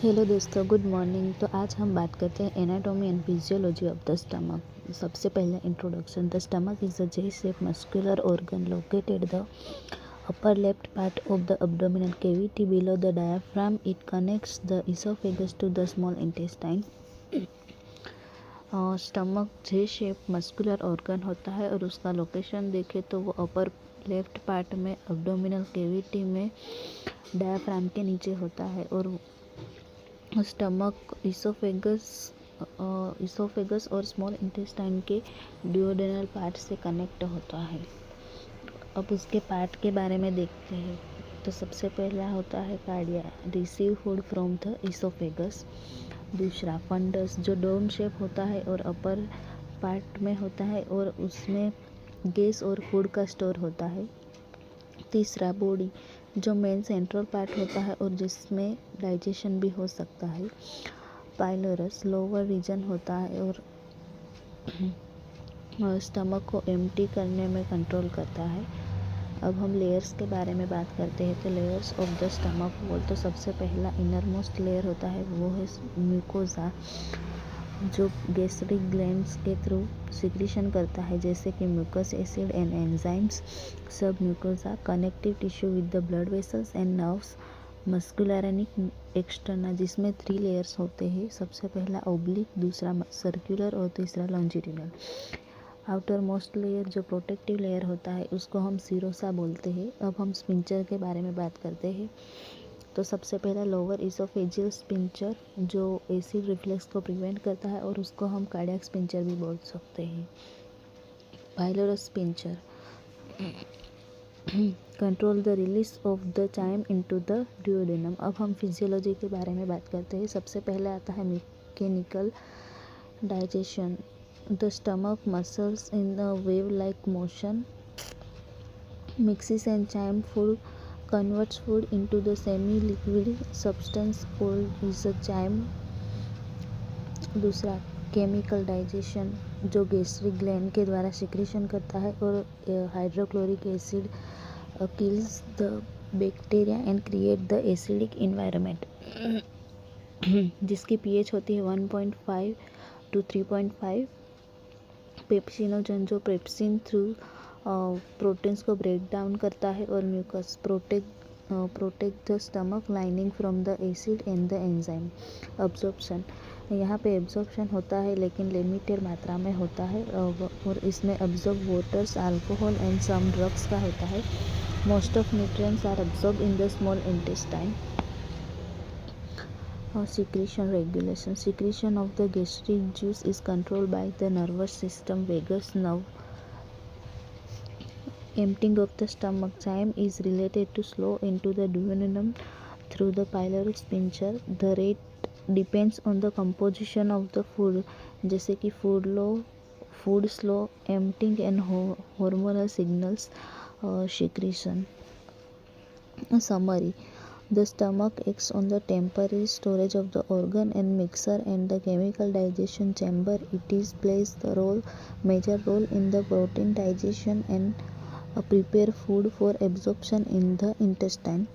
Hello दोस्तों, good morning. तो आज हम बात करते हैं anatomy and physiology of the stomach. सबसे पहले introduction. The stomach is a J shape muscular organ located the upper left part of the abdominal cavity below the diaphragm. It connects the esophagus to the small intestine. Stomach J shape muscular organ होता है और उसका location देखें तो वो upper left part में abdominal cavity में diaphragm के नीचे होता है और स्टमक इसोफेगस और स्मॉल इंटेस्टाइन के ड्यूओडेनल पार्ट से कनेक्ट होता है। अब उसके पार्ट के बारे में देखते हैं। तो सबसे पहला होता है cardia, receive food from the oesophagus. दूसरा फंडस, जो डोम शेप होता है और अपर पार्ट में होता है और उसमें गैस और फूड का स्टोर होता है। तीसरा बॉडी, जो मेन सेंट्रल पार्ट होता है और जिसमें डाइजेशन भी हो सकता है। पाइलोरस, लोअर रीजन होता है और स्टमक को एम्प्टी करने में कंट्रोल करता है। अब हम लेयर्स के बारे में बात करते हैं। तो layers of the stomach wall, तो सबसे पहला इनर मोस्ट लेयर होता है वो है म्यूकोजा, जो गैस्ट्रिक ग्लैंड्स के थ्रू सिक्रीशन करता है जैसे कि mucus acid and enzymes. Submucosa, connective tissue with the blood vessels and nerves. Muscularis externa, जिसमें 3 लेयर्स होते हैं। सबसे पहला ओब्लिक, दूसरा सर्कुलर और तीसरा लॉन्जिट्यूडनल। आउटर मोस्ट लेयर, जो प्रोटेक्टिव लेयर होता है, उसको हम सीरोसा बोलते हैं। अब हम स्पिंचर के बारे में बात करते हैं। तो सबसे पहला लोअर इसोफेजियल स्पिंचर, जो एसिड रिफ्लेक्स को प्रिवेंट करता है और उसको हम कार्डियक स्पिंचर भी बोल सकते हैं। Pylorus sphincter control the release of the chyme into the duodenum. अब हम फिजियोलॉजी के बारे में बात करते हैं। सबसे पहले आता है mechanical digestion. The stomach muscles in the wave like motion mixes and chyme food converts food into the semi-liquid substance called is a chyme. दूसरा केमिकल डाइजेशन, जो गैस्ट्रिक ग्लैंड के द्वारा सिक्रीशन करता है और hydrochloric acid kills the bacteria and create the acidic environment, जिसकी pH होती है 1.5 to 3.5। पेप्सिनोजन, जो पेप्सिन थ्रू प्रोटीन्स को ब्रेक डाउन करता है और mucus protect the stomach lining from the acid and the enzyme. Absorption, यहाँ पे एब्जॉर्प्शन होता है लेकिन लिमिटेड मात्रा में होता है और इसमें absorb waters, alcohol and some drugs का होता है। Most of nutrients are absorb in the small intestine. Secretion regulation. Secretion of the gastric juice is controlled by the nervous system vagus nerve. Emptying of the stomach, chyme is related to slow into the duodenum through the pylorus sphincter. The rate depends on the composition of the food, जैसे कि food slow emptying and hormonal signals secretion. Summary. The stomach acts on the temporary storage of the organ and mixer and the chemical digestion chamber. It plays the major role in the protein digestion and prepare food for absorption in the intestine.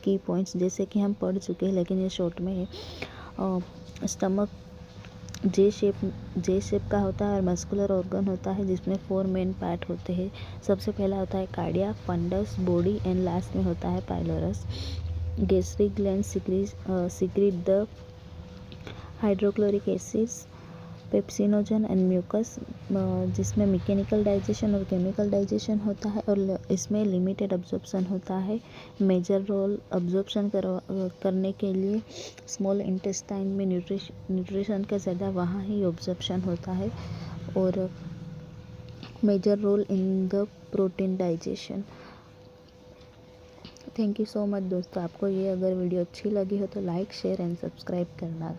की points जैसे कि हम पढ़ चुके हैं लेकिन ये short में है। स्टमक जे शेप का होता है और मस्कुलर ऑर्गन होता है जिसमें 4 मेन पार्ट होते हैं। सबसे पहला होता है cardia, fundus, body and last में होता है pylorus. Gastric gland secrete the hydrochloric acids, pepsinogen and mucus, जिसमें मैकेनिकल डाइजेशन और केमिकल डाइजेशन होता है और इसमें लिमिटेड अब्जॉर्प्शन होता है। मेजर रोल अब्जॉर्प्शन करने के लिए स्मॉल इंटेस्टाइन में न्यूट्रिशन का ज़्यादा वहाँ ही अब्जॉर्प्शन होता है और major role in the protein digestion. Thank you so much दोस्तों। आपको ये अगर वीडियो अच्छी लगी हो तो लाइक, शेयर एंड सब्सक्राइब करना।